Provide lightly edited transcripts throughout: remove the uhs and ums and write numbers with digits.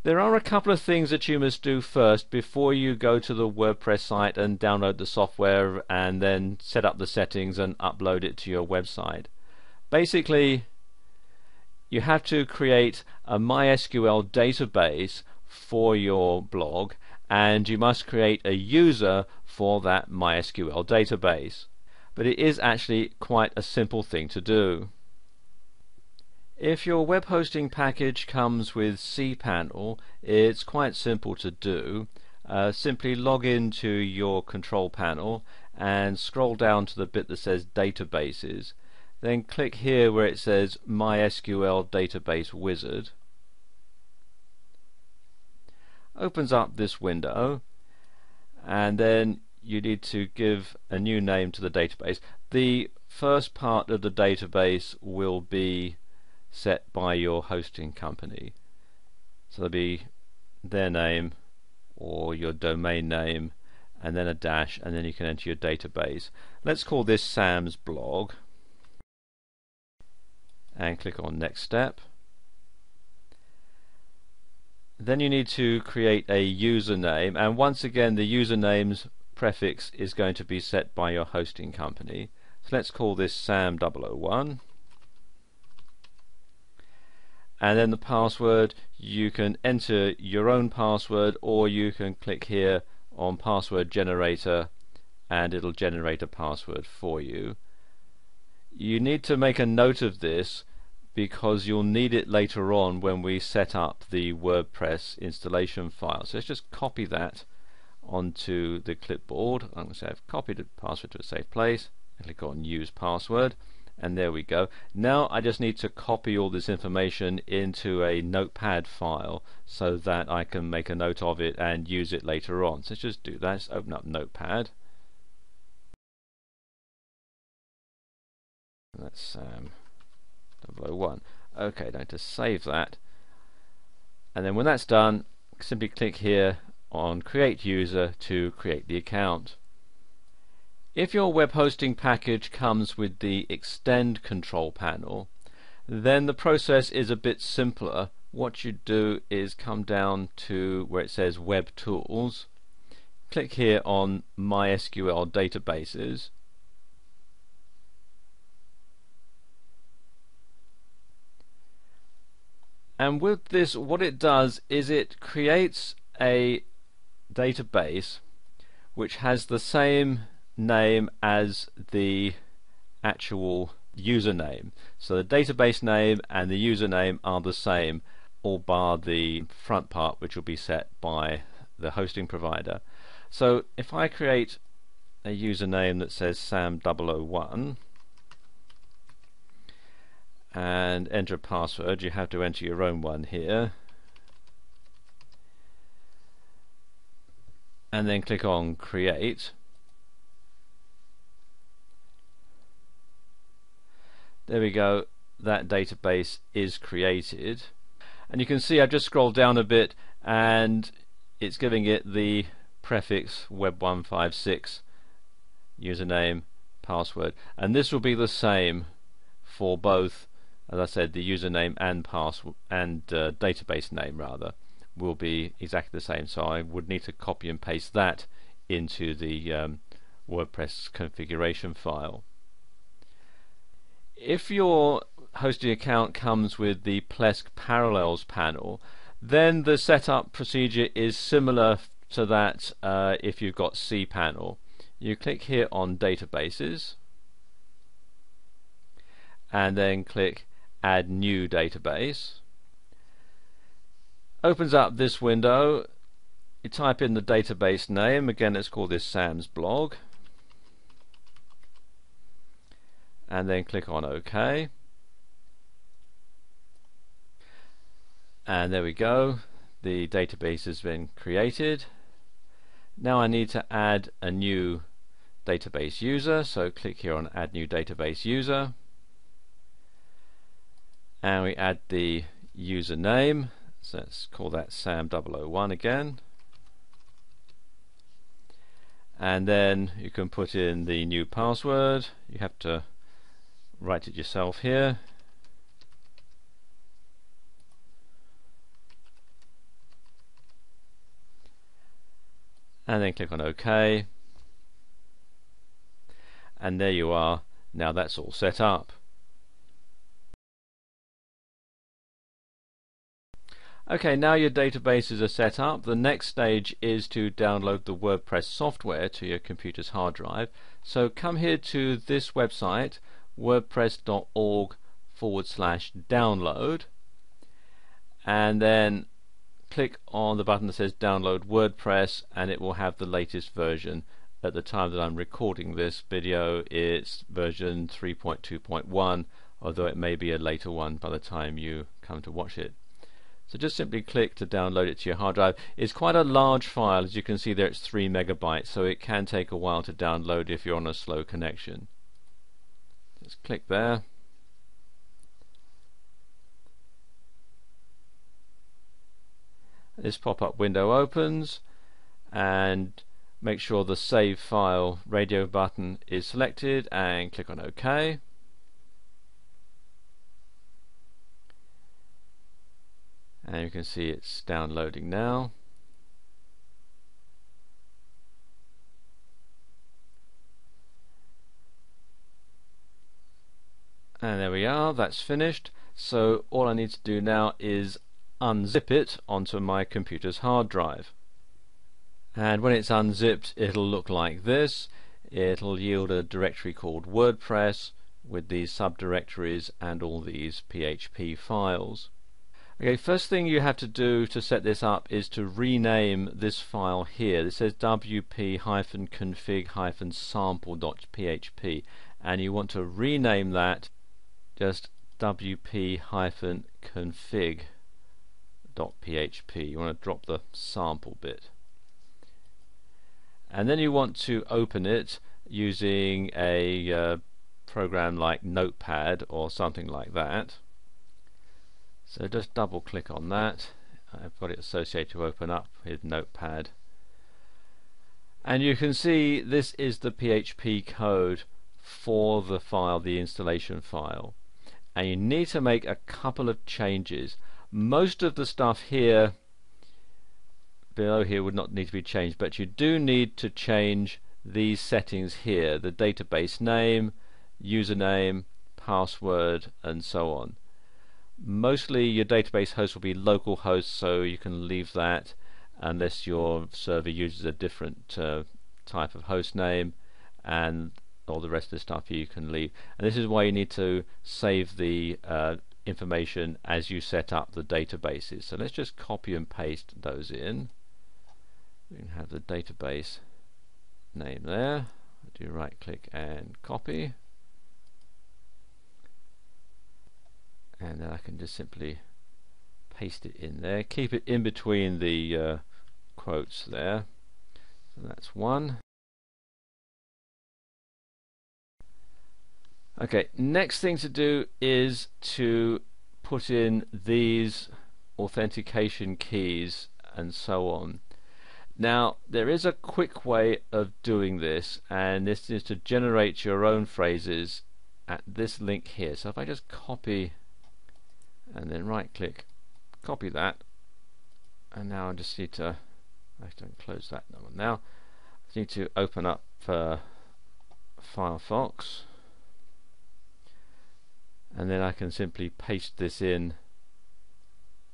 There are a couple of things that you must do first before you go to the WordPress site and download the software and then set up the settings and upload it to your website. Basically, you have to create a MySQL database for your blog, and you must create a user for that MySQL database. But it is actually quite a simple thing to do. If your web hosting package comes with cPanel, it's quite simple to do. Simply log into your control panel and scroll down to the bit that says Databases. Then click here where it says MySQL Database Wizard. Opens up this window, and then you need to give a new name to the database. The first part of the database will be set by your hosting company, so there'll be their name or your domain name and then a dash, and then you can enter your database. Let's call this Sam's blog and click on next step. Then you need to create a username, and once again the username's prefix is going to be set by your hosting company. So let's call this Sam001. And then the password, you can enter your own password, or you can click here on password generator and it'll generate a password for you. You need to make a note of this because you'll need it later on when we set up the WordPress installation file. So let's just copy that onto the clipboard. I'm going to say I've copied the password to a safe place and click on use password. And there we go. Now I just need to copy all this information into a notepad file so that I can make a note of it and use it later on. So let's just do that. Let's open up Notepad. That's Sam001. Okay, now to save that. And then when that's done, simply click here on Create User to create the account. If your web hosting package comes with the Extend control panel, then the process is a bit simpler. What you do is come down to where it says Web Tools, click here on MySQL Databases, and with this what it does is it creates a database which has the same name as the actual username. So the database name and the username are the same, all bar the front part which will be set by the hosting provider. So if I create a username that says Sam001 and enter a password, you have to enter your own one here, and then click on Create. There we go, that database is created, and you can see I've just scrolled down a bit and it's giving it the prefix web156 username, password, and this will be the same for both. As I said, the username and password and database name rather will be exactly the same, so I would need to copy and paste that into the WordPress configuration file. If your hosting account comes with the Plesk Parallels panel, then the setup procedure is similar to that if you've got cPanel. You click here on Databases and then click Add New Database. Opens up this window. You type in the database name, again let's call this Sam's blog, and then click on OK, and there we go, the database has been created. Now I need to add a new database user, so click here on Add New Database User, and we add the username, so let's call that Sam001 again, and then you can put in the new password. You have to write it yourself here, and then click on OK, and there you are. Now that's all set up. Okay, now your databases are set up. The next stage is to download the WordPress software to your computer's hard drive. So come here to this website, wordpress.org/download, and then click on the button that says download WordPress, and it will have the latest version. At the time that I'm recording this video, it's version 3.2.1, although it may be a later one by the time you come to watch it. So just simply click to download it to your hard drive. It's quite a large file. As you can see there, it's 3 megabytes, so it can take a while to download if you're on a slow connection. Just click there. This pop-up window opens, and make sure the Save File radio button is selected and click on OK. And you can see it's downloading now. And there we are, that's finished. So all I need to do now is unzip it onto my computer's hard drive. And when it's unzipped, it'll look like this. It'll yield a directory called WordPress with these subdirectories and all these PHP files. Okay, first thing you have to do to set this up is to rename this file here. This says wp-config-sample.php, and you want to rename that just wp-config.php. You want to drop the sample bit. And then you want to open it using a program like Notepad or something like that. So just double click on that. I've got it associated to open up with Notepad. And you can see this is the PHP code for the file, the installation file. And you need to make a couple of changes. Most of the stuff here below here would not need to be changed, but you do need to change these settings here, the database name, username, password, and so on. Mostly your database host will be localhost, so you can leave that unless your server uses a different type of host name, and all the rest of the stuff here you can leave. And this is why you need to save the information as you set up the databases. So let's just copy and paste those in. We can have the database name there. Do right click and copy, and then I can just simply paste it in there. Keep it in between the quotes there. So that's one. Okay, next thing to do is to put in these authentication keys and so on. Now there is a quick way of doing this, and this is to generate your own phrases at this link here. So if I just copy and then right click, copy that, and now I just need to, I don't close that one now, I need to open up Firefox, and then I can simply paste this in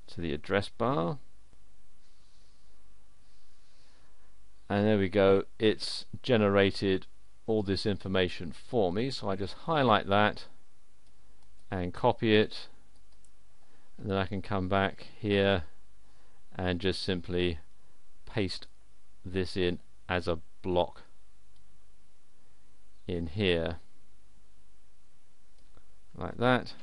to the address bar, and there we go, it's generated all this information for me. So I just highlight that and copy it, and then I can come back here and just simply paste this in as a block in here like that,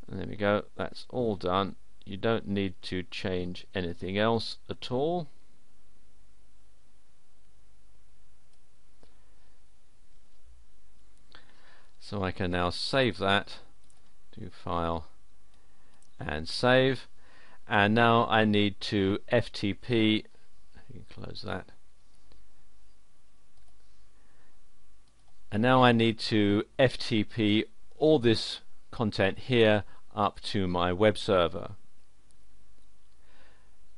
and there we go, that's all done. You don't need to change anything else at all. So I can now save that, do file and save, and now I need to FTP, you can close that, and now I need to FTP all this content here up to my web server.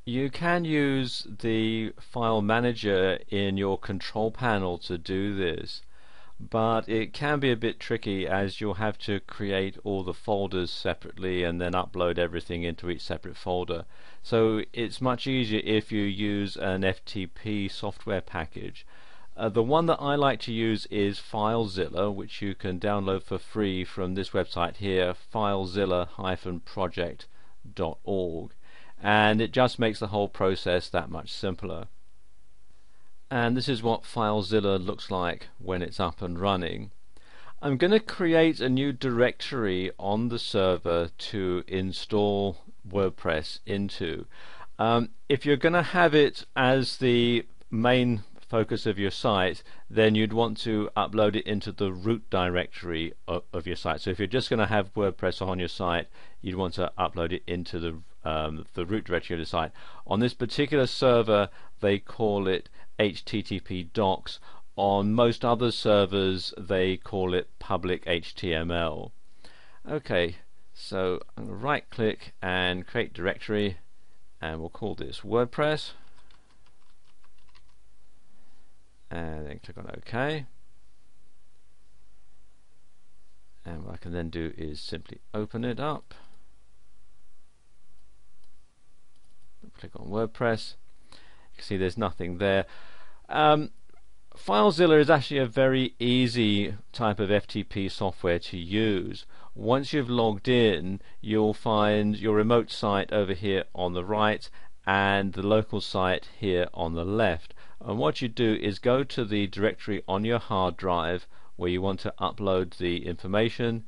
You can use the file manager in your control panel to do this, but it can be a bit tricky as you'll have to create all the folders separately and then upload everything into each separate folder. So it's much easier if you use an FTP software package. The one that I like to use is FileZilla, which you can download for free from this website here, filezilla-project.org, and it just makes the whole process that much simpler. And this is what FileZilla looks like when it's up and running. I'm going to create a new directory on the server to install WordPress into. If you're going to have it as the main focus of your site, then you'd want to upload it into the root directory of your site. So if you're just going to have WordPress on your site, you'd want to upload it into the root directory of the site. On this particular server, they call it HTTP docs. On most other servers, they call it public HTML. Okay, so I'm going to right click and create directory, and we'll call this WordPress, and then click on OK. And what I can then do is simply open it up, click on WordPress. You can see there's nothing there. FileZilla is actually a very easy type of FTP software to use. Once you've logged in, you'll find your remote site over here on the right and the local site here on the left. And what you do is go to the directory on your hard drive where you want to upload the information,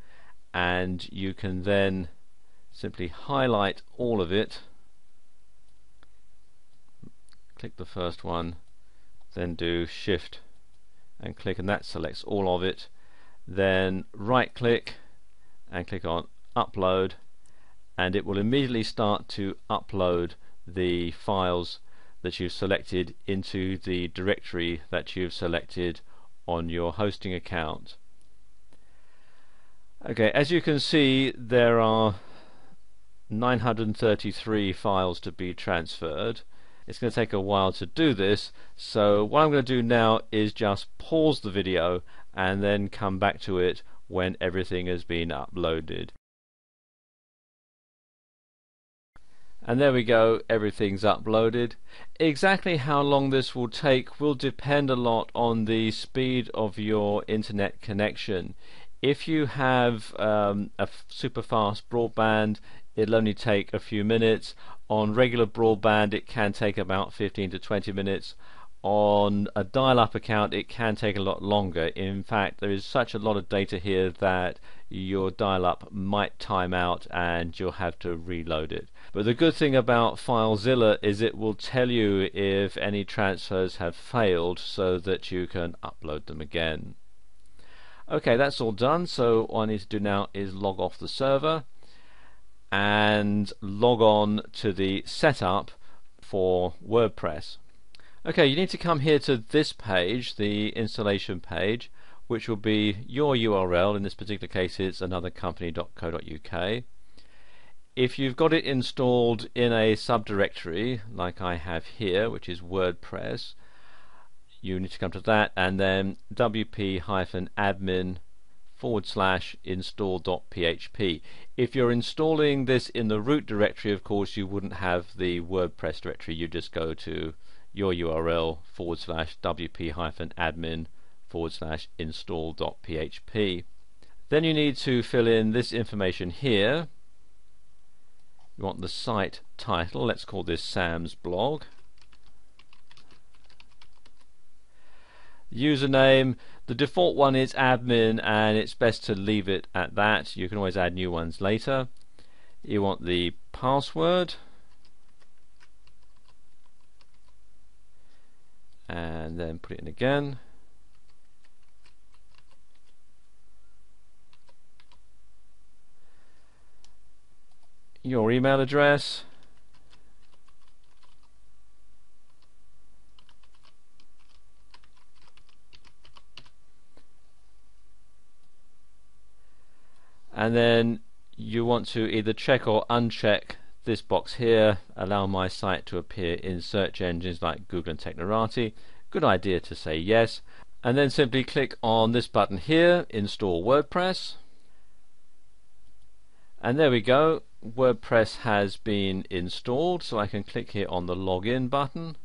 and you can then simply highlight all of it. Click the first one, then do Shift and click, and that selects all of it. Then right click and click on Upload, and it will immediately start to upload the files that you've selected into the directory that you've selected on your hosting account. Okay, as you can see, there are 933 files to be transferred. It's going to take a while to do this, so what I'm going to do now is just pause the video and then come back to it when everything has been uploaded. And there we go, everything's uploaded. Exactly how long this will take will depend a lot on the speed of your internet connection. If you have a super fast broadband, it'll only take a few minutes. On regular broadband, it can take about 15 to 20 minutes. On a dial-up account, it can take a lot longer. In fact, there is such a lot of data here that your dial-up might time out and you'll have to reload it. But the good thing about FileZilla is it will tell you if any transfers have failed so that you can upload them again. Okay, that's all done, so all I need to do now is log off the server and log on to the setup for WordPress. Okay, you need to come here to this page, the installation page, which will be your URL. In this particular case, it's anothercompany.co.uk. If you've got it installed in a subdirectory like I have here, which is WordPress, you need to come to that and then wp-admin/install.php. If you're installing this in the root directory, of course, you wouldn't have the WordPress directory. You just go to your URL /wp-admin/install.php. Then you need to fill in this information here. You want the site title. Let's call this Sam's blog. Username, the default one is admin, and it's best to leave it at that. You can always add new ones later. You want the password, and then put it in again. Your email address, and then you want to either check or uncheck this box here, allow my site to appear in search engines like Google and Technorati. Good idea to say yes, and then simply click on this button here, Install WordPress, and there we go. WordPress has been installed, so I can click here on the login button,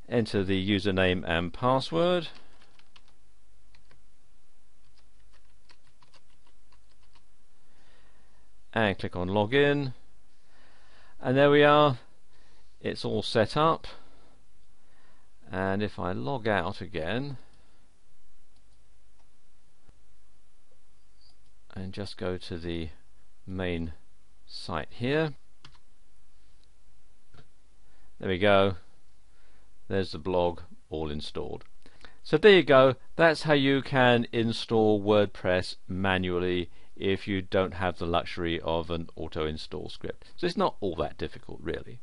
enter the username and password, and click on login, and there we are, it's all set up. And if I log out again and just go to the main site here, there we go, there's the blog all installed. So there you go, that's how you can install WordPress manually if you don't have the luxury of an auto install script. So it's not all that difficult really.